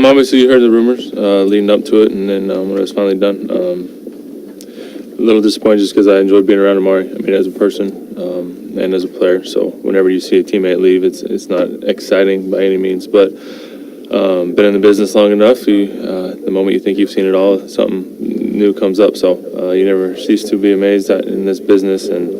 Obviously, you heard the rumors leading up to it, and then when it was finally done, a little disappointed just because I enjoyed being around Amari. I mean, as a person and as a player. So whenever you see a teammate leave, it's not exciting by any means. But been in the business long enough. The moment you think you've seen it all, something new comes up. So you never cease to be amazed in this business. And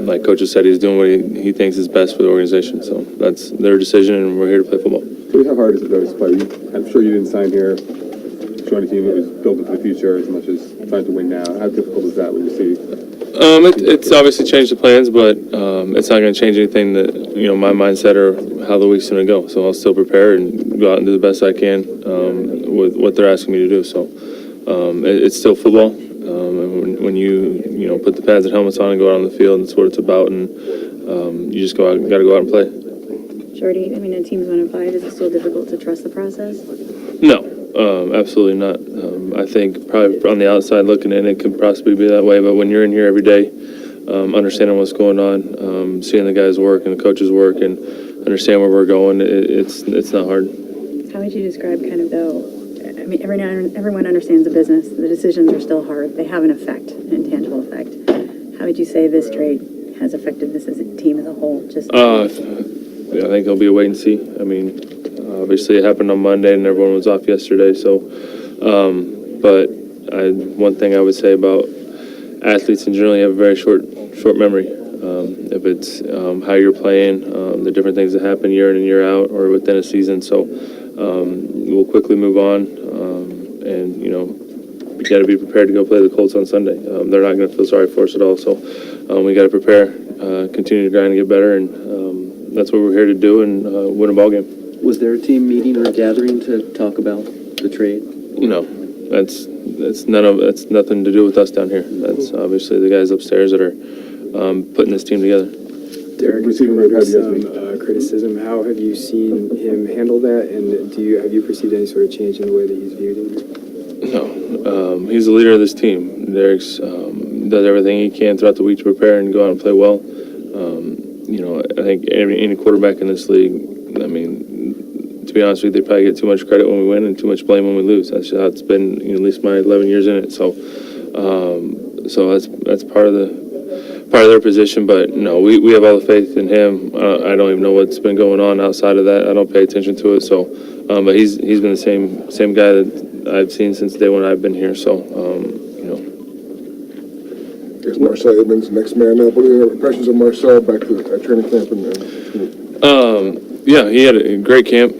like Coach has said, he's doing what he thinks is best for the organization. So that's their decision, and we're here to play football. So how hard is it though to play? I'm sure you didn't sign here to join a team that was building for the future as much as trying to win now. How difficult is that when you see? It's obviously changed the plans, but it's not going to change anything that, my mindset or how the week's going to go. So I'll still prepare and go out and do the best I can with what they're asking me to do. So it's still football. And when you put the pads and helmets on and go out on the field, that's what it's about. And you just got to go out and play. Jordy, I mean, in teams 1 and 5, is it still difficult to trust the process? No, absolutely not. I think probably on the outside looking in, it could possibly be that way. But when you're in here every day, understanding what's going on, seeing the guys work and the coaches work, and understand where we're going, it's not hard. How would you describe kind of though? I mean, everyone understands the business. The decisions are still hard. They have an effect, an intangible effect. How would you say this trade has affected this as a team as a whole? I think it'll be a wait and see. I mean, obviously it happened on Monday and everyone was off yesterday. So, but one thing I would say about athletes in general, you have a very short memory. If it's how you're playing, the different things that happen year in and year out or within a season. So we'll quickly move on, and we got to be prepared to go play the Colts on Sunday. They're not going to feel sorry for us at all. So we got to prepare, continue to grind and get better, and that's what we're here to do and win a ball game. Was there a team meeting or gathering to talk about the trade? No, that's nothing to do with us down here. That's obviously the guys upstairs that are putting this team together. Derek, criticism. How have you seen him handle that, and have you perceived any sort of change in the way that he's viewed in? No, he's the leader of this team. Derek's does everything he can throughout the week to prepare and go out and play well. I think any quarterback in this league, I mean, to be honest with you, they probably get too much credit when we win and too much blame when we lose. That's how it's been, at least my 11 years in it. So that's part of their position. But no, we have all the faith in him. I don't even know what's been going on outside of that. I don't pay attention to it. So, but he's been the same guy that I've seen since day one I've been here. So, Is Marcell Ateman's next man up? What are your impressions of Marcell back to training camp? Yeah, he had a great camp.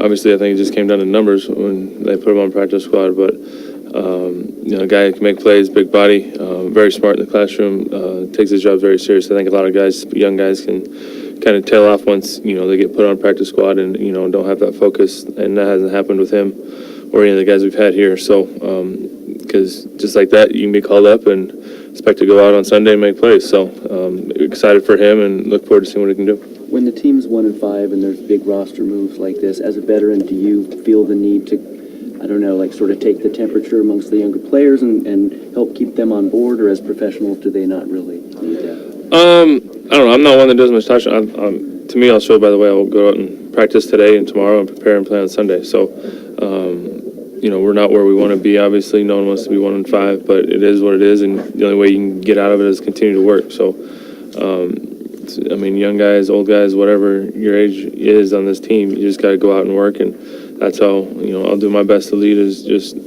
Obviously, I think it just came down to numbers when they put him on practice squad. But a guy who can make plays, big body, very smart in the classroom, takes his job very seriously. I think a lot of young guys can kind of tail off once they get put on practice squad and don't have that focus. And that hasn't happened with him or any of the guys we've had here. So because just like that, you can be called up and expect to go out on Sunday and make plays. So excited for him and look forward to seeing what he can do. When the team's 1 and 5 and there's big roster moves like this, as a veteran, do you feel the need to, sort of take the temperature amongst the younger players and help keep them on board, or as professionals, do they not really need that? I don't know. I'm not one that does much touching. To me, I'll show by the way I'll go out and practice today and tomorrow and prepare and play on Sunday. So, we're not where we want to be. Obviously, no one wants to be 1 and 5, but it is what it is, and the only way you can get out of it is continue to work. So, young guys, old guys, whatever your age is on this team, you just got to go out and work, and that's how I'll do my best to lead is just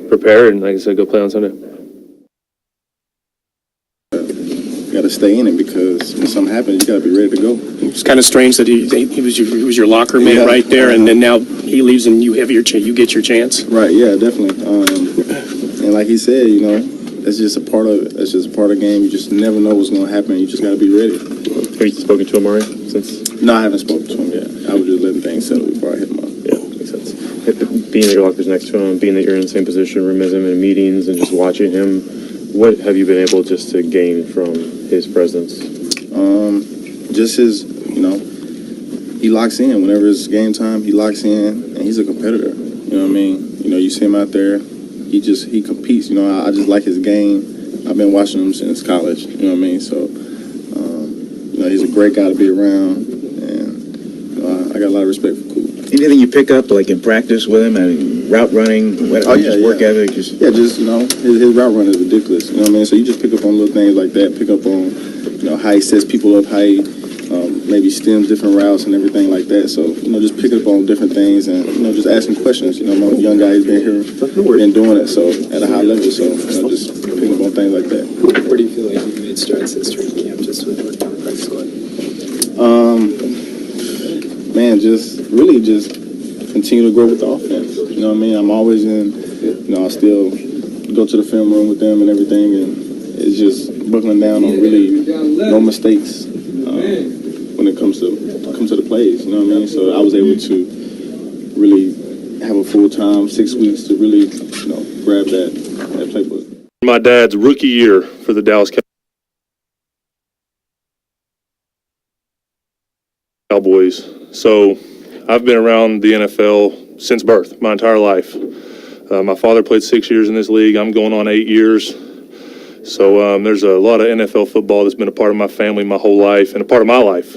prepare and, like I said, go play on Sunday. Got to stay in it because when something happens, you got to be ready to go. It's kind of strange that he was your locker mate right there, and then now he leaves and you have you get your chance. Right? Yeah, definitely. And like he said, that's just a part of the game. You just never know what's going to happen. You just got to be ready. Have you spoken to him already since? No, I haven't spoken to him yet. I was just letting things settle before I hit him up. Yeah, makes sense. Being that your locker's next to him, being that you're in the same position room as him in meetings, and just watching him, what have you been able just to gain from his presence? Just his, he locks in. Whenever it's game time, he locks in, and he's a competitor. You know what I mean? You see him out there, he competes. I just like his game. I've been watching him since college. You know what I mean? So, he's a great guy to be around, and I got a lot of respect for Cool. anything you pick up, like in practice with him, route running, Oh, yeah, just work yeah. ethic, just Yeah, just, his route run is ridiculous. You know what I mean? So you just pick up on little things like that, pick up on, how he sets people up, how he maybe stems different routes and everything like that. So, just pick up on different things and, just asking questions. My young guy, he's been here, been doing it, so, at a high level. So, just pick up on things like that. Where do you feel like you've made strides since training camp, just with working on the practice squad? Man, just continue to grow with the offense. You know what I mean? I'm always in, I still go to the film room with them and everything, and it's just buckling down on really no mistakes when it comes to the plays. You know what I mean? So I was able to really have a full time 6 weeks to really, grab that playbook. My dad's rookie year for the Dallas Cowboys. So I've been around the NFL since birth, my entire life. My father played 6 years in this league. I'm going on 8 years. So there's a lot of NFL football that's been a part of my family my whole life and a part of my life.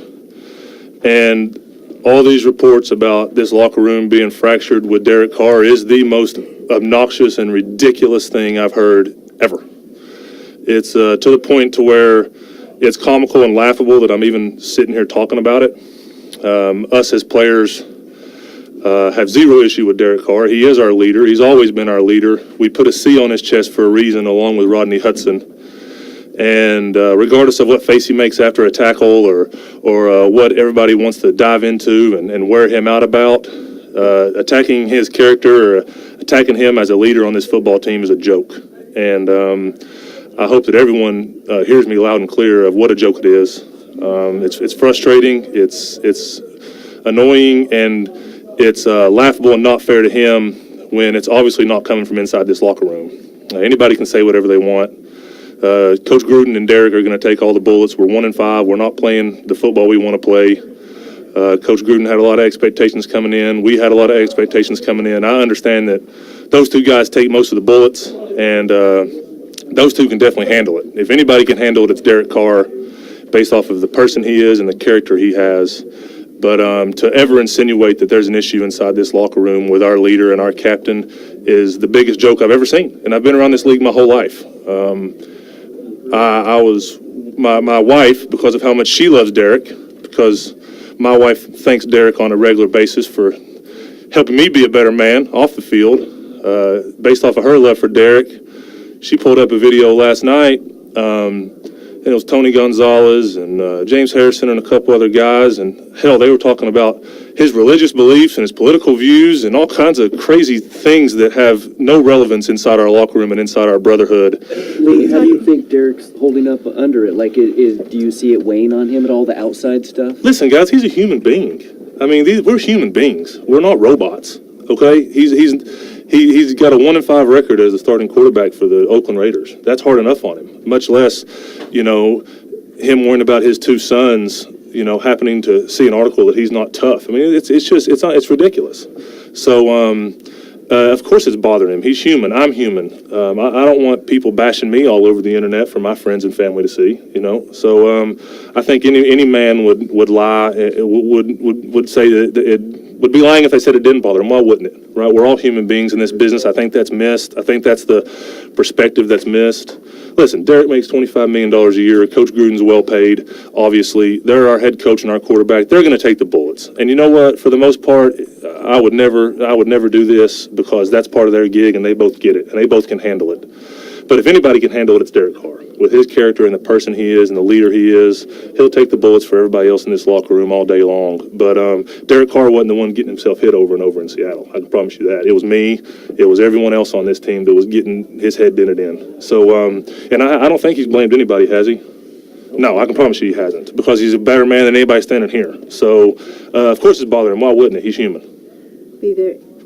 And all these reports about this locker room being fractured with Derek Carr is the most obnoxious and ridiculous thing I've heard ever. It's to the point to where it's comical and laughable that I'm even sitting here talking about it. Us as players have zero issue with Derek Carr. He is our leader. He's always been our leader. We put a C on his chest for a reason, along with Rodney Hudson. And regardless of what face he makes after a tackle or what everybody wants to dive into and wear him out about, attacking his character or attacking him as a leader on this football team is a joke. And I hope that everyone hears me loud and clear of what a joke it is. It's frustrating, it's annoying, and it's laughable and not fair to him when it's obviously not coming from inside this locker room. Anybody can say whatever they want. Coach Gruden and Derek are going to take all the bullets. We're 1-5. We're not playing the football we want to play. Coach Gruden had a lot of expectations coming in. We had a lot of expectations coming in. I understand that those two guys take most of the bullets, and those two can definitely handle it. If anybody can handle it, it's Derek Carr, based off of the person he is and the character he has. But to ever insinuate that there's an issue inside this locker room with our leader and our captain is the biggest joke I've ever seen. And I've been around this league my whole life. My wife, because of how much she loves Derek, because my wife thanks Derek on a regular basis for helping me be a better man off the field, based off of her love for Derek, she pulled up a video last night. And it was Tony Gonzalez and James Harrison and a couple other guys, and hell, they were talking about his religious beliefs and his political views and all kinds of crazy things that have no relevance inside our locker room and inside our brotherhood. Lee, how do you think Derek's holding up under it? Like, do you see it weighing on him at all, the outside stuff? Listen, guys, he's a human being. I mean, we're human beings. We're not robots, okay? He's got a 1-5 record as a starting quarterback for the Oakland Raiders. That's hard enough on him, much less, him worrying about his two sons, happening to see an article that he's not tough. I mean, it's ridiculous. So, of course it's bothering him. He's human. I'm human. I don't want people bashing me all over the internet for my friends and family to see, So, I think any man would lie, would say that it would be lying if they said it didn't bother him. Why wouldn't it, right? We're all human beings in this business. I think that's missed. I think that's the perspective that's missed. Listen, Derek makes $25 million a year. Coach Gruden's well paid, obviously. They're our head coach and our quarterback. They're going to take the bullets. And you know what? For the most part, I would never do this because that's part of their gig, and they both get it, and they both can handle it. But if anybody can handle it, it's Derek Carr. With his character and the person he is and the leader he is, he'll take the bullets for everybody else in this locker room all day long. But Derek Carr wasn't the one getting himself hit over and over in Seattle. I can promise you that. It was me. It was everyone else on this team that was getting his head dented in. So, and I don't think he's blamed anybody, has he? No, I can promise you he hasn't, because he's a better man than anybody standing here. So, of course it's bothering him. Why wouldn't it? He's human.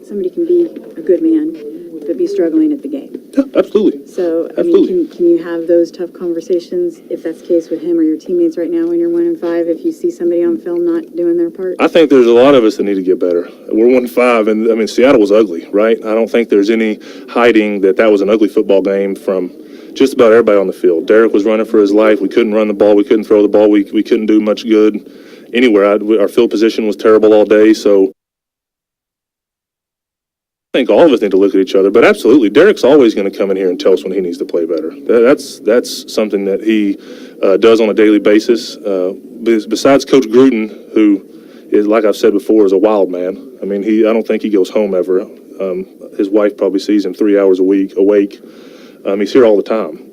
Somebody can be a good man, but be struggling at the game. Yeah, absolutely. So, Absolutely. Can you have those tough conversations, if that's the case with him or your teammates right now when you're 1-5, if you see somebody on film not doing their part? I think there's a lot of us that need to get better. We're 1-5, and I mean, Seattle was ugly, right? I don't think there's any hiding that was an ugly football game from just about everybody on the field. Derek was running for his life. We couldn't run the ball. We couldn't throw the ball. We couldn't do much good anywhere. Our field position was terrible all day, so think all of us need to look at each other, but absolutely, Derek's always going to come in here and tell us when he needs to play better. That's something that he does on a daily basis. Besides Coach Gruden, who is, like I've said before, is a wild man. I mean, I don't think he goes home ever. His wife probably sees him 3 hours a week awake. He's here all the time.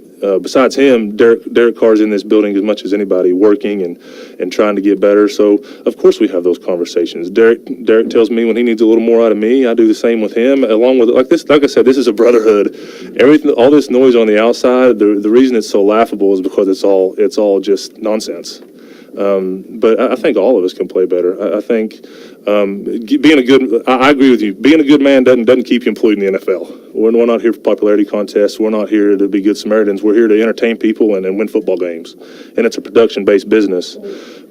Besides him, Derek Carr's in this building as much as anybody, working and trying to get better. So, of course, we have those conversations. Derek tells me when he needs a little more out of me. I do the same with him. Along with, like I said, this is a brotherhood. Everything, all this noise on the outside, the reason it's so laughable is because it's all just nonsense. But I think all of us can play better. I think being a good, I agree with you. Being a good man doesn't keep you employed in the NFL. We're not here for popularity contests. We're not here to be good Samaritans. We're here to entertain people and win football games. And it's a production-based business.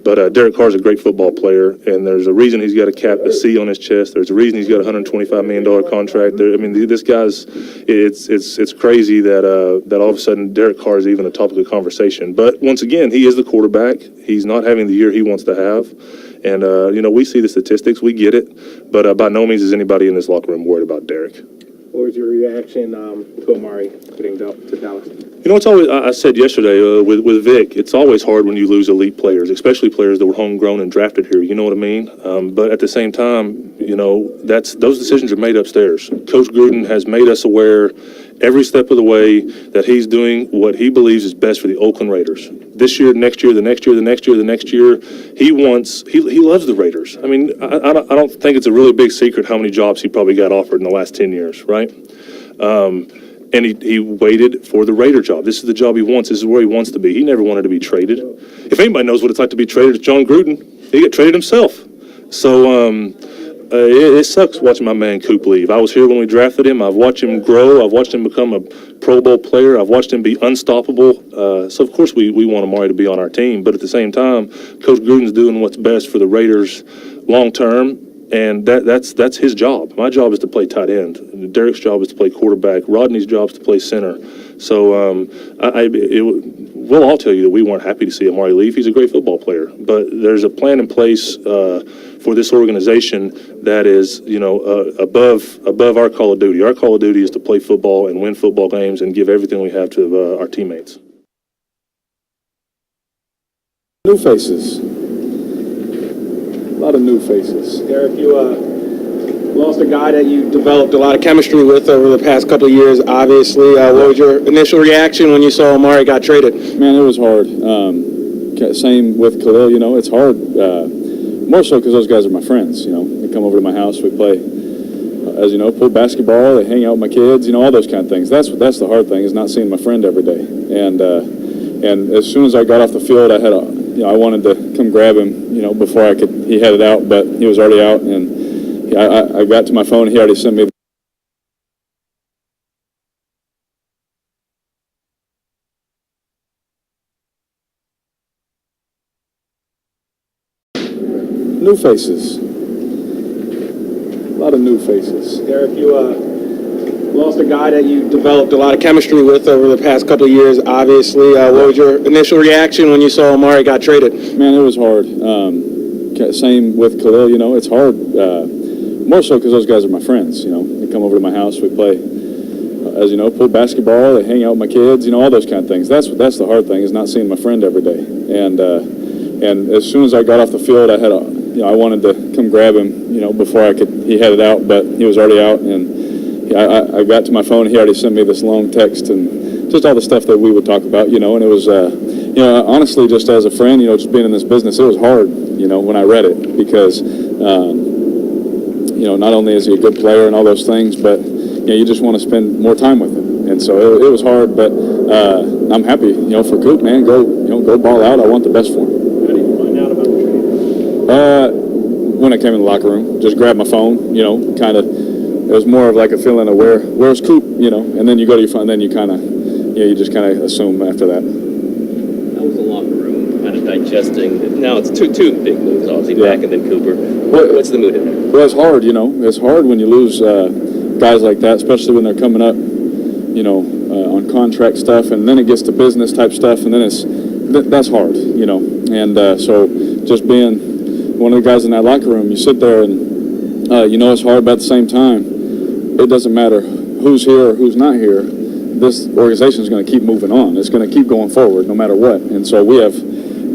But Derek Carr's a great football player, and there's a reason he's got a C on his chest. There's a reason he's got a $125 million contract. I mean, this guy's, it's crazy that all of a sudden Derek Carr is even a topic of conversation. But once again, he is the quarterback. He's not having the year he wants to have. And, we see the statistics. We get it. But by no means is anybody in this locker room worried about Derek. What was your reaction to Amari getting to Dallas? It's always, I said yesterday with Vic, it's always hard when you lose elite players, especially players that were homegrown and drafted here. You know what I mean? But at the same time, those decisions are made upstairs. Coach Gruden has made us aware every step of the way that he's doing what he believes is best for the Oakland Raiders. This year, next year, the next year, the next year, the next year. He loves the Raiders. I mean, I don't think it's a really big secret how many jobs he probably got offered in the last 10 years, right? And he waited for the Raider job. This is the job he wants. This is where he wants to be. He never wanted to be traded. If anybody knows what it's like to be traded, it's John Gruden. He got traded himself. So it sucks watching my man Coop leave. I was here when we drafted him. I've watched him grow. I've watched him become a Pro Bowl player. I've watched him be unstoppable. So, of course, we want Amari to be on our team. But at the same time, Coach Gruden's doing what's best for the Raiders long term. And that's his job. My job is to play tight end. Derek's job is to play quarterback. Rodney's job is to play center. So we'll all tell you that we weren't happy to see Amari leave. He's a great football player. But there's a plan in place for this organization that is, above our call of duty. Our call of duty is to play football and win football games and give everything we have to our teammates. New faces. A lot of new faces. Derek, you lost a guy that you developed a lot of chemistry with over the past couple of years, obviously. What was your initial reaction when you saw Amari got traded? Man, it was hard. Same with Khalil, it's hard. More so because those guys are my friends, They come over to my house, we play, as you know, play basketball, they hang out with my kids, all those kind of things. That's the hard thing, is not seeing my friend every day. And as soon as I got off the field, I had I wanted to come grab him, before he headed out, but he was already out, and I got to my phone, he already sent me new faces. A lot of new faces. Derek, you lost a guy that you developed a lot of chemistry with over the past couple of years, obviously. What was your initial reaction when you saw Amari got traded? Man, it was hard. Same with Khalil, it's hard. More so because those guys are my friends, They come over to my house, we play, as you know, play basketball, they hang out with my kids, all those kind of things. That's the hard thing, is not seeing my friend every day. And as soon as I got off the field, I had I wanted to come grab him, before he headed out, but he was already out, and I got to my phone, he already sent me this long text and just all the stuff that we would talk about, and it was, honestly, just as a friend, just being in this business, it was hard, when I read it, because, not only is he a good player and all those things, but, you just want to spend more time with him. And so it was hard, but I'm happy, for Coop, man, go ball out. I want the best for him. How did you find out about the trade? When I came in the locker room, just grabbed my phone, kind of, it was more of like a feeling of where's Coop, and then you go to your phone, and then you kind of, you just kind of assume after that. How was the locker room kind of digesting? Now it's two big moves, obviously, Mack and then Cooper. What's the mood in there? Well, it's hard, it's hard when you lose guys like that, especially when they're coming up, on contract stuff, and then it gets to business type stuff, and then that's hard, and so just being one of the guys in that locker room, you sit there and it's hard, but at the same time, it doesn't matter who's here or who's not here. This organization is going to keep moving on. It's going to keep going forward no matter what. And so we have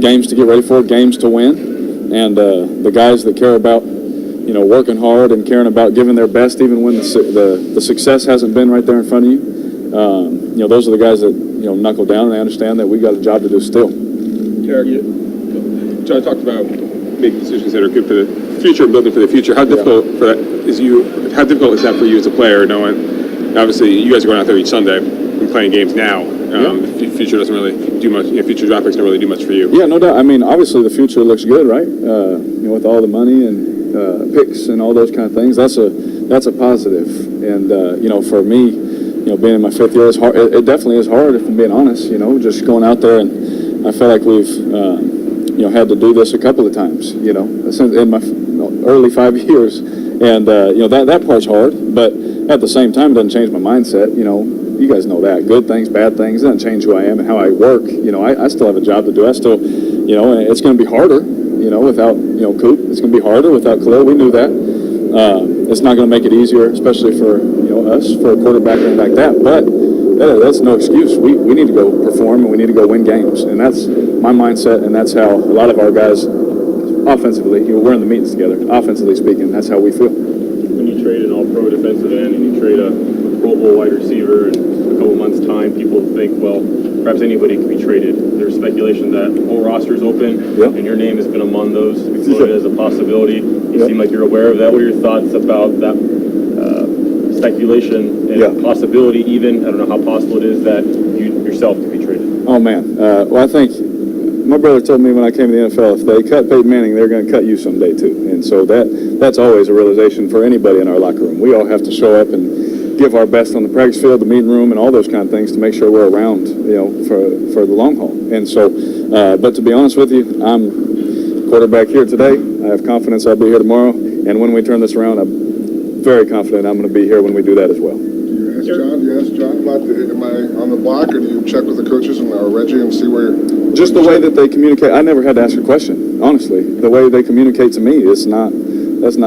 games to get ready for, games to win, and the guys that care about, you know, working hard and caring about giving their best even when the success hasn't been right there in front of you. You know, those are the guys that, you know, knuckle down and they understand that we got a job to do still. Derek, John talked about making decisions that are good for the future, building for the future. How difficult How difficult is that for you as a player, knowing, obviously, you guys are going out there each Sunday and playing games now. The future doesn't really do much. Future draft picks don't really do much for you. Yeah, no doubt. I mean, obviously the future looks good, right? You know, with all the money and picks and all those kind of things, that's a positive. And you know, for me, you know, being in my 5th year, it's hard. It definitely is hard, if I'm being honest. You know, just going out there, and I feel like we've you know, had to do this a couple of times. You know, in my early 5 years, and you know, that part's hard. But at the same time, it doesn't change my mindset. You know, you guys know that. Good things, bad things, it doesn't change who I am and how I work. You know, I still have a job to do. I still, you know, and it's going to be harder. You know, without, you know, Coop, it's going to be harder without Khalil. We knew that. It's not going to make it easier, especially for, you know, us, for a quarterback or anything like that. But that's no excuse. We need to go perform and we need to go win games, and that's my mindset, and that's how a lot of our guys, offensively, you know, we're in the meetings together. Offensively speaking, that's how we feel. When you trade an all-pro defensive end and you trade a Pro Bowl wide receiver in a couple months' time, people think, well, perhaps anybody could be traded. There's speculation that the whole roster is open, and your name has been among those floated as a possibility. You seem like you're aware of that. What are your thoughts about that speculation and possibility, even, I don't know how possible it is, that you yourself could be traded? Oh, man. Well, I think my brother told me when I came to the NFL, if they cut Peyton Manning, they're going to cut you someday, too. And so that's always a realization for anybody in our locker room. We all have to show up and give our best on the practice field, the meeting room, and all those kind of things to make sure we're around, you know, for the long haul. And so, but to be honest with you, I'm quarterback here today. I have confidence I'll be here tomorrow. And when we turn this around, I'm very confident I'm going to be here when we do that as well. Do you ask John about am I on the block, or do you check with the coaches and Reggie and see where you're... Just the way that they communicate. I never had to ask a question, honestly. The way they communicate to me, that's not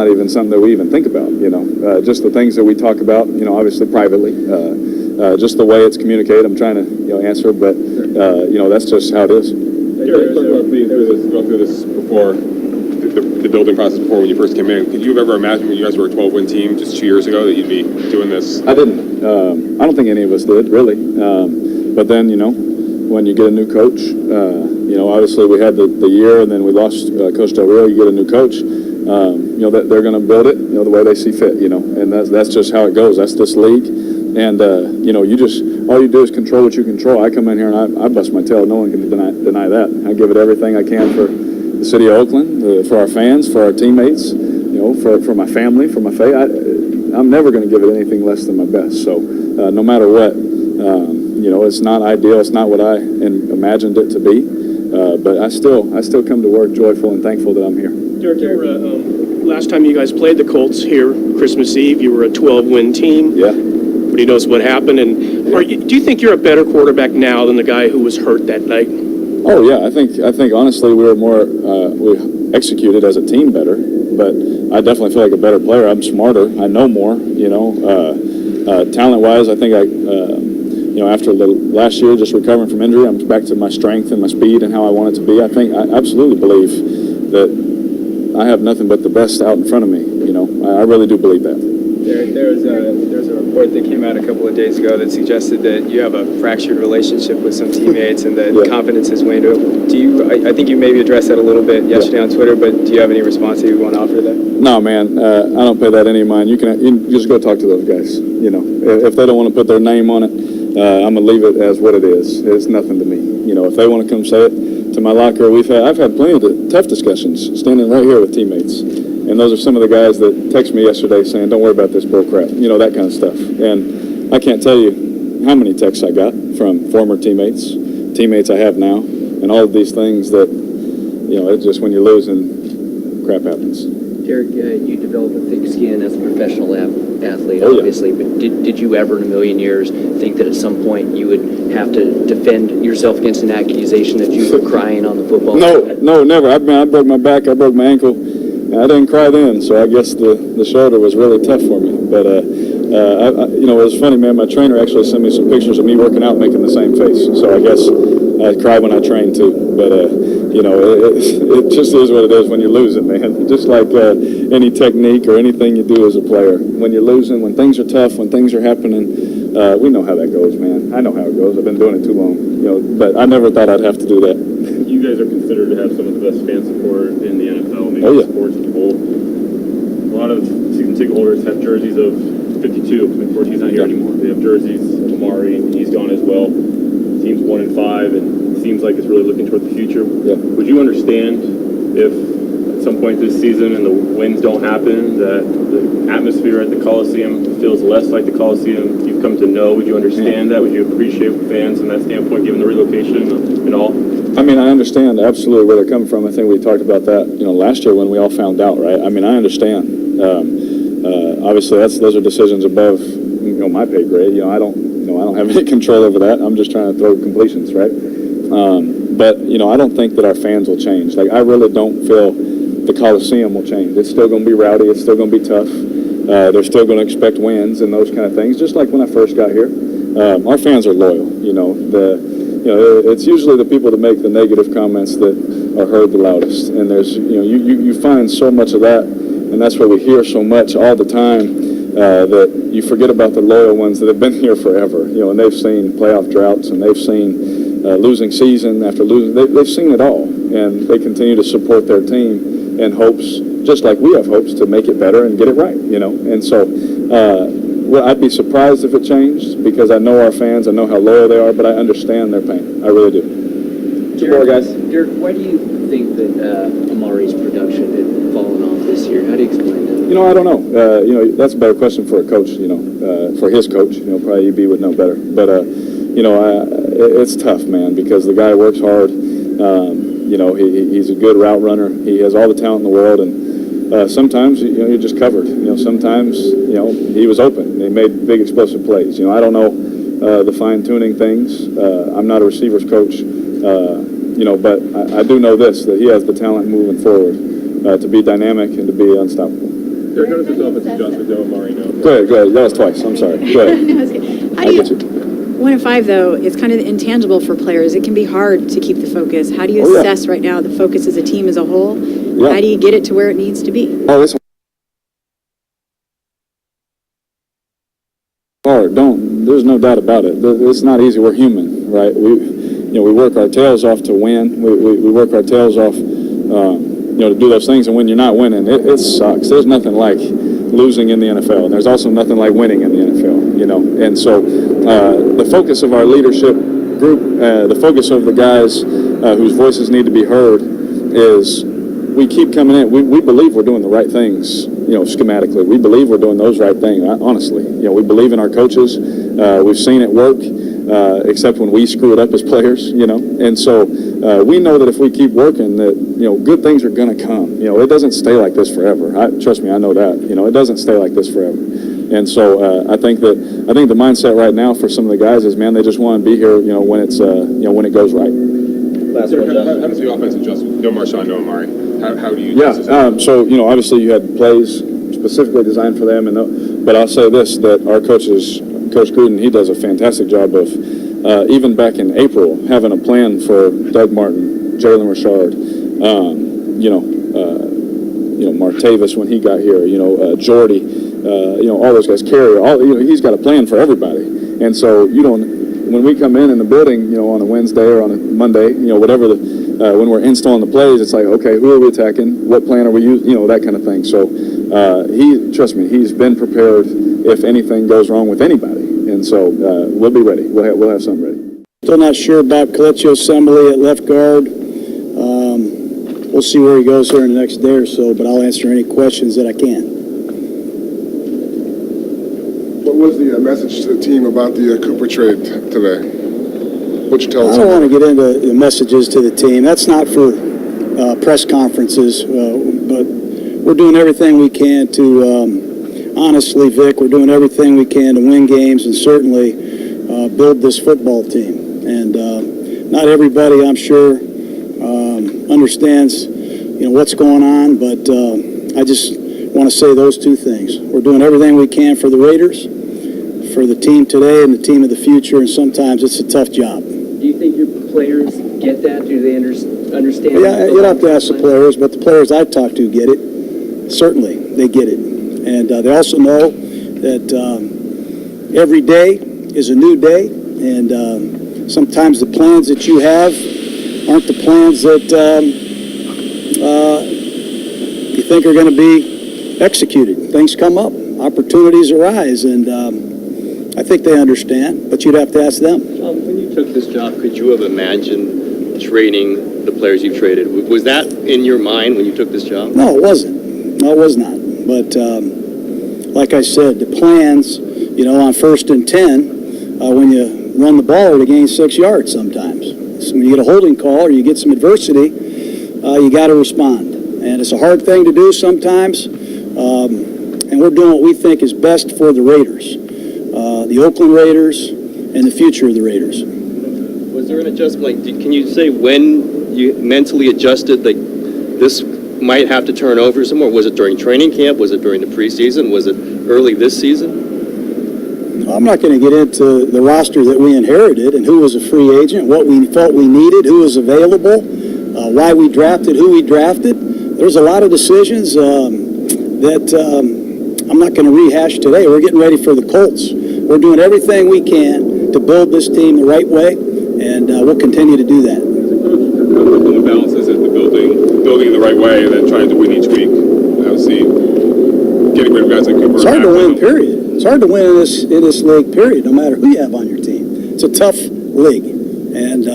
even something that we even think about, you know. Just the things that we talk about, you know, obviously privately. Just the way it's communicated, I'm trying to, you know, answer, but, you know, that's just how it is. Derek, talk about going through this before, the building process before when you first came in. Could you have ever imagined when you guys were a 12-win team just 2 years ago that you'd be doing this? I didn't. I don't think any of us did, really. But then, you know, when you get a new coach, you know, obviously we had the year and then we lost Coach Del Rio. You get a new coach, you know, that they're going to build it, you know, the way they see fit, you know, and that's just how it goes. That's this league. And, you know, all you do is control what you control. I come in here and I bust my tail. No one can deny that. I give it everything I can for the city of Oakland, for our fans, for our teammates, you know, for my family, for my faith. I'm never going to give it anything less than my best. So no matter what, you know, it's not ideal. It's not what I imagined it to be. But I still come to work joyful and thankful that I'm here. Derek, you were, last time you guys played the Colts here, Christmas Eve, you were a 12-win team. Yeah. Everybody knows what happened. And do you think you're a better quarterback now than the guy who was hurt that night? Oh yeah, I think honestly we executed as a team better, but I definitely feel like a better player. I'm smarter. I know more. You know, talent-wise, I think you know, after the last year just recovering from injury, I'm back to my strength and my speed and how I want it to be. I absolutely believe that I have nothing but the best out in front of me. You know, I really do believe that. Derek, there's a report that came out a couple of days ago that suggested that you have a fractured relationship with some teammates and that confidence has waned. I think you maybe addressed that a little bit yesterday on Twitter, but do you have any response that you want to offer to that? No, man, I don't pay that any mind. You just go talk to those guys. You know, if they don't want to put their name on it, I'm gonna leave it as what it is. It's nothing to me. You know, if they want to come say it to my locker, I've had plenty of tough discussions standing right here with teammates. And those are some of the guys that text me yesterday saying, don't worry about this bull crap, you know, that kind of stuff. And I can't tell you how many texts I got from former teammates I have now, and all of these things that, you know, it's just when you're losing, crap happens. Derek, you developed a thick skin as a professional athlete, Oh, yeah. obviously, but did you ever in a million years think that at some point you would have to defend yourself against an accusation that you were crying on the football field? No, never. I broke my back, I broke my ankle. I didn't cry then, so I guess the shoulder was really tough for me. But You know, it was funny, man. My trainer actually sent me some pictures of me working out making the same face. So I guess I cry when I train too. But, you know, it just is what it is when you're losing, man. Just like any technique or anything you do as a player. When you're losing, when things are tough, when things are happening, we know how that goes, man. I know how it goes. I've been doing it too long. You know, but I never thought I'd have to do that. You guys are considered to have some of the best fan support in the NFL, maybe sports as a whole. A lot of season ticket holders have jerseys of 52. Of course, he's not here anymore. They have jerseys of Amari, and he's gone as well. Team's 1-5, and it seems like it's really looking toward the future. Yeah. Would you understand if at some point this season and the wins don't happen, that the atmosphere at the Coliseum feels less like the Coliseum you've come to know? Would you understand that? Would you appreciate fans from that standpoint, given the relocation and all? I mean, I understand absolutely where they're coming from. I think we talked about that, you know, last year when we all found out, right? I mean, I understand. Obviously, those are decisions above, you know, my pay grade. You know, I don't have any control over that. I'm just trying to throw completions, right? But you know, I don't think that our fans will change. Like, I really don't feel the Coliseum will change. It's still going to be rowdy. It's still going to be tough. They're still going to expect wins and those kind of things, just like when I first got here. Our fans are loyal. You know, it's usually the people that make the negative comments that are heard the loudest. And there's, you know, you find so much of that, and that's why we hear so much all the time, that you forget about the loyal ones that have been here forever. You know, and they've seen playoff droughts, and they've seen losing season after losing. They've seen it all, and they continue to support their team in hopes, just like we have hopes, to make it better and get it right. You know, and so. Well, I'd be surprised if it changed, because I know our fans, I know how loyal they are, but I understand their pain. I really do. Two more, guys. Derek, why do you think that Amari's production had fallen off this year? How do you explain that? You know, I don't know. You know, that's a better question for a coach, you know, for his coach. You know, probably EB would know better. But, you know, it's tough, man, because the guy works hard. You know, he's a good route runner. He has all the talent in the world, and sometimes, you know, you're just covered. You know, sometimes, you know, he was open. They made big explosive plays. You know, I don't know the fine-tuning things. I'm not a receivers coach, you know, but I do know this, that he has the talent moving forward to be dynamic and to be unstoppable. Derek, how does this offense adjust with Joe Amari now? Go ahead. That was twice. I'm sorry. Go ahead. No, it's good. How do you, 1-5, though, it's kind of intangible for players. It can be hard to keep the focus. How do you assess right now the focus as a team as a whole? Yeah. How do you get it to where it needs to be? Oh, it's hard. There's no doubt about it. It's not easy. We're human, right? We work our tails off to win. We work our tails off, you know, to do those things. And when you're not winning, it sucks. There's nothing like losing in the NFL, and there's also nothing like winning in the NFL, you know. And so the focus of our leadership group, the focus of the guys whose voices need to be heard, is we keep coming in. We believe we're doing the right things, you know, schematically. We believe we're doing those right things, honestly. You know, we believe in our coaches. We've seen it work, except when we screw it up as players, you know. And so we know that if we keep working, that, you know, good things are going to come. You know, it doesn't stay like this forever. Trust me, I know that. You know, it doesn't stay like this forever. And so I think the mindset right now for some of the guys is, man, they just want to be here, you know, when it's you know, when it goes right. Last one, how does the offense adjust with no Marcell, no Amari? How do you adjust this? So, you know, obviously you had plays specifically designed for them, but I'll say this, that our Coach Gruden, he does a fantastic job of, even back in April, having a plan for Doug Martin, Jalen Richard, you know, Martavis when he got here, you know, Jordy, you know, all those guys, Carrier, you know, he's got a plan for everybody. And so when we come in the building, you know, on a Wednesday or on a Monday, you know, whatever when we're installing the plays, it's like, okay, who are we attacking? What plan are we using? You know, that kind of thing. So trust me, he's been prepared if anything goes wrong with anybody. And so we'll be ready. We'll have something ready. Still not sure about Coleccio Assembly at left guard. We'll see where he goes here in the next day or so, but I'll answer any questions that I can. What was the message to the team about the Cooper trade today? What'd you tell us? I don't want to get into the messages to the team. That's not for press conferences, but we're doing everything we can to, honestly, Vic, we're doing everything we can to win games and certainly build this football team. And not everybody, I'm sure, understands, you know, what's going on, but I just want to say those two things. We're doing everything we can for the Raiders. for the team today and the team of the future, and sometimes it's a tough job. Do you think your players get that? Do they understand? Yeah, you'd have to ask the players, but the players I talk to get it. Certainly, they get it. And they also know that every day is a new day, and sometimes the plans that you have aren't the plans that you think are going to be executed. Things come up, opportunities arise, and I think they understand, but you'd have to ask them. John, when you took this job, could you have imagined trading the players you've traded? Was that in your mind when you took this job? No, it wasn't. No, it was not. But like I said, the plans, you know, on 1st and 10, when you run the ball to gain 6 yards sometimes. So when you get a holding call or you get some adversity, you got to respond. And it's a hard thing to do sometimes, and we're doing what we think is best for the Raiders, the Oakland Raiders, and the future of the Raiders. Was there an adjustment? Like, can you say when you mentally adjusted, like, this might have to turn over some more? Was it during training camp? Was it during the preseason? Was it early this season? I'm not going to get into the roster that we inherited and who was a free agent, what we felt we needed, who was available, why we drafted who we drafted. There's a lot of decisions that I'm not going to rehash today. We're getting ready for the Colts. We're doing everything we can to build this team the right way, and we'll continue to do that. The balance is the building in the right way, and then trying to win each week. Obviously, getting rid of guys like Cooper. It's hard to win, period. It's hard to win in this league, period, no matter who you have on your team. It's a tough league, and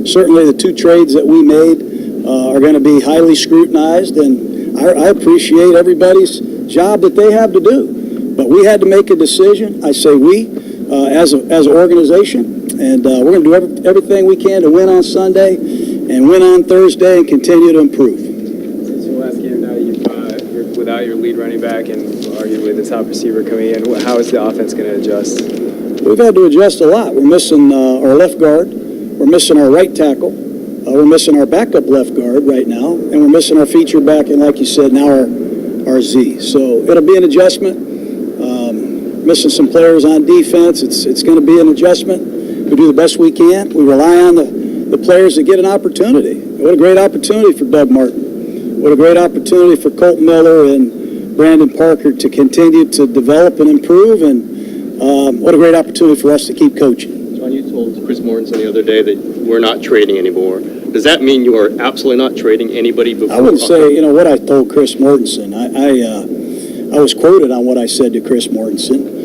certainly the 2 trades that we made are going to be highly scrutinized, and I appreciate everybody's job that they have to do. But we had to make a decision. I say we, as an organization, and we're going to do everything we can to win on Sunday and win on Thursday and continue to improve. Since your last game now, you're without your lead running back and arguably the top receiver coming in, how is the offense going to adjust? We've had to adjust a lot. We're missing our left guard. We're missing our right tackle. We're missing our backup left guard right now, and we're missing our feature back, and like you said, now our Z. So it'll be an adjustment. Missing some players on defense. It's going to be an adjustment. We do the best we can. We rely on the players that get an opportunity. What a great opportunity for Doug Martin. What a great opportunity for Colt Miller and Brandon Parker to continue to develop and improve, and what a great opportunity for us to keep coaching. John, you told Chris Mortensen the other day that we're not trading anymore. Does that mean you are absolutely not trading anybody before? I wouldn't say, what I told Chris Mortensen. I was quoted on what I said to Chris Mortensen.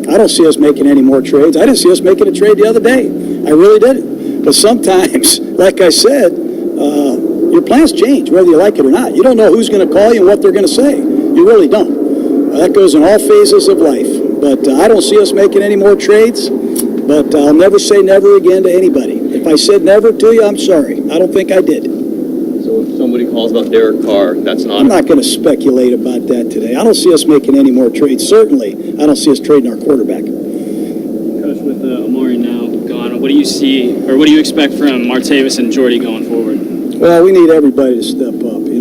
I don't see us making any more trades. I didn't see us making a trade the other day. I really didn't. But sometimes, like I said, your plans change, whether you like it or not. You don't know who's going to call you and what they're going to say. You really don't. That goes in all phases of life. But I don't see us making any more trades. But I'll never say never again to anybody. If I said never to you, I'm sorry. I don't think I did. So if somebody calls about Derek Carr, that's not... I'm not going to speculate about that today. I don't see us making any more trades. Certainly, I don't see us trading our quarterback. Coach, with Amari now gone, what do you see, or what do you expect from Martavis and Jordy going forward? Well, we need everybody to step up. We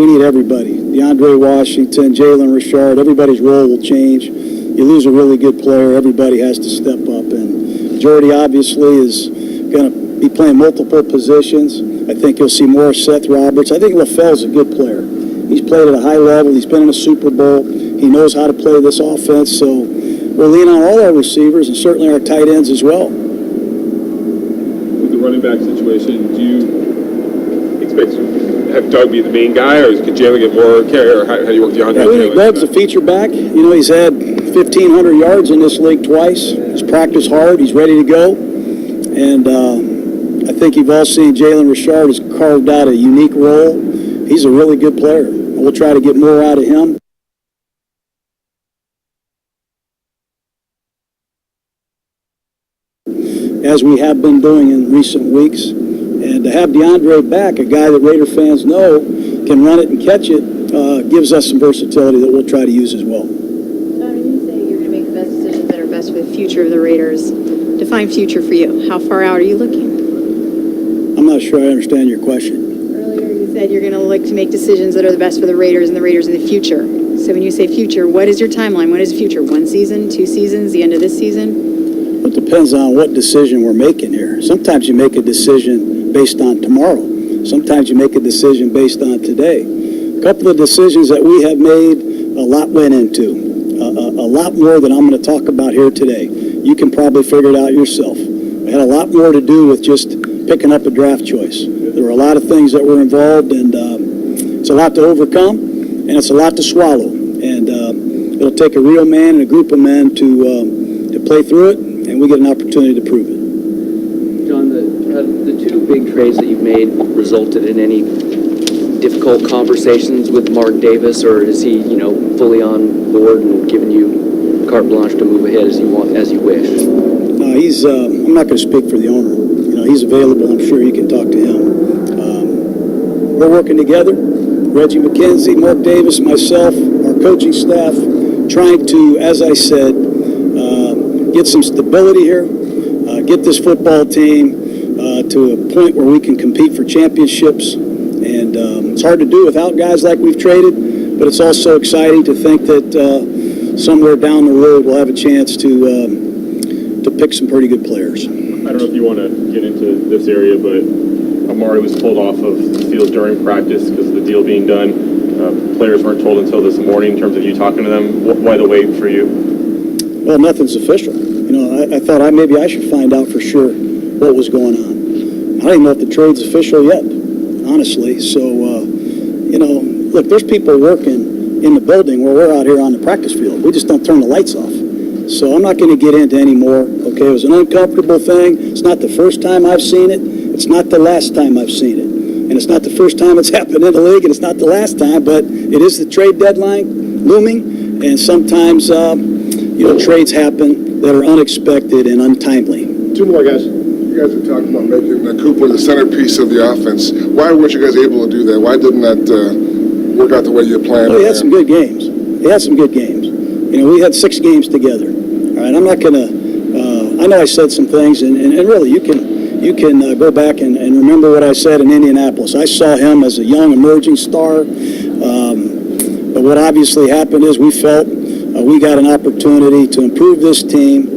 need everybody. DeAndre Washington, Jalen Richard, everybody's role will change. You lose a really good player, everybody has to step up. And Jordy obviously is going to be playing multiple positions. I think you'll see more Seth Roberts. I think LaFell's a good player. He's played at a high level. He's been in a Super Bowl. He knows how to play this offense. So we'll lean on all our receivers and certainly our tight ends as well. With the running back situation, do you expect to have Doug be the main guy, or could Jalen get more carry, or how do you work DeAndre? Yeah, we think Doug's a feature back. He's had 1,500 yards in this league twice. He's practiced hard. He's ready to go. And I think you've all seen Jalen Richard has carved out a unique role. He's a really good player. And we'll try to get more out of him. As we have been doing in recent weeks. And to have DeAndre back, a guy that Raider fans know can run it and catch it, gives us some versatility that we'll try to use as well. John, you say you're going to make the best decisions that are best for the future of the Raiders. Define future for you. How far out are you looking? I'm not sure I understand your question. Earlier you said you're going to look to make decisions that are the best for the Raiders and the Raiders in the future. So when you say future, what is your timeline? What is future? 1 season, 2 seasons, the end of this season? It depends on what decision we're making here. Sometimes you make a decision based on tomorrow. Sometimes you make a decision based on today. A couple of decisions that we have made, a lot went into. A lot more than I'm going to talk about here today. You can probably figure it out yourself. It had a lot more to do with just picking up a draft choice. There were a lot of things that were involved, and it's a lot to overcome, and it's a lot to swallow. And it'll take a real man and a group of men to play through it, and we get an opportunity to prove it. John, the two big trades that you've made resulted in any difficult conversations with Mark Davis, or is he, fully on board and giving you carte blanche to move ahead as you wish? He's. I'm not going to speak for the owner. He's available. I'm sure you can talk to him. We're working together. Reggie McKenzie, Mark Davis, myself, our coaching staff, trying to, as I said, get some stability here, get this football team to a point where we can compete for championships. And it's hard to do without guys like we've traded, but it's also exciting to think that somewhere down the road we'll have a chance to pick some pretty good players. I don't know if you want to get into this area, but Amari was pulled off of the field during practice because of the deal being done. Players weren't told until this morning in terms of you talking to them. Why the wait for you? Well, nothing's official. I thought maybe I should find out for sure what was going on. I don't even know if the trade's official yet, honestly. So, look, there's people working in the building where we're out here on the practice field. We just don't turn the lights off. So I'm not going to get into any more. Okay, it was an uncomfortable thing. It's not the first time I've seen it. It's not the last time I've seen it. And it's not the first time it's happened in the league, and it's not the last time, but it is the trade deadline looming, and sometimes, trades happen that are unexpected and untimely. 2 more, guys. You guys are talking about making Cooper the centerpiece of the offense. Why weren't you guys able to do that? Why didn't that work out the way you planned? Well, he had some good games. We had 6 games together. All right, I'm not going to, I know I said some things, and really you can go back and remember what I said in Indianapolis. I saw him as a young emerging star, but what obviously happened is we felt we got an opportunity to improve this team,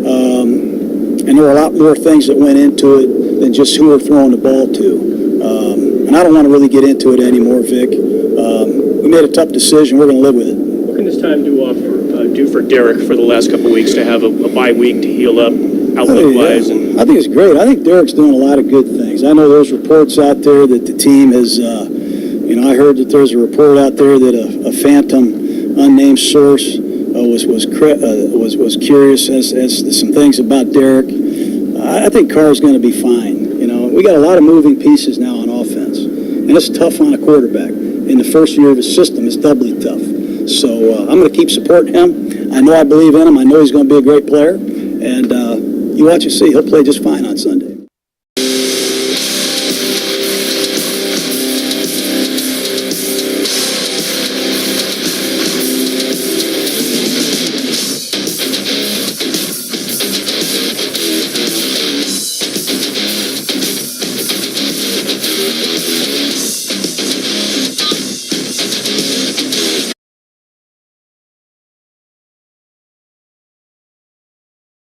and there were a lot more things that went into it than just who we're throwing the ball to. And I don't want to really get into it anymore, Vic. We made a tough decision. We're going to live with it. What can this time do for Derek for the last couple of weeks to have a bye week to heal up outlook-wise? I think it's great. I think Derek's doing a lot of good things. I know there's reports out there that the team has, I heard that there's a report out there that a phantom unnamed source was curious as to some things about Derek. I think Carr's going to be fine. We got a lot of moving pieces now on offense, and it's tough on a quarterback. In the first year of his system, it's doubly tough. So I'm going to keep supporting him. I know I believe in him. I know he's going to be a great player, and you watch and see. He'll play just fine on Sunday.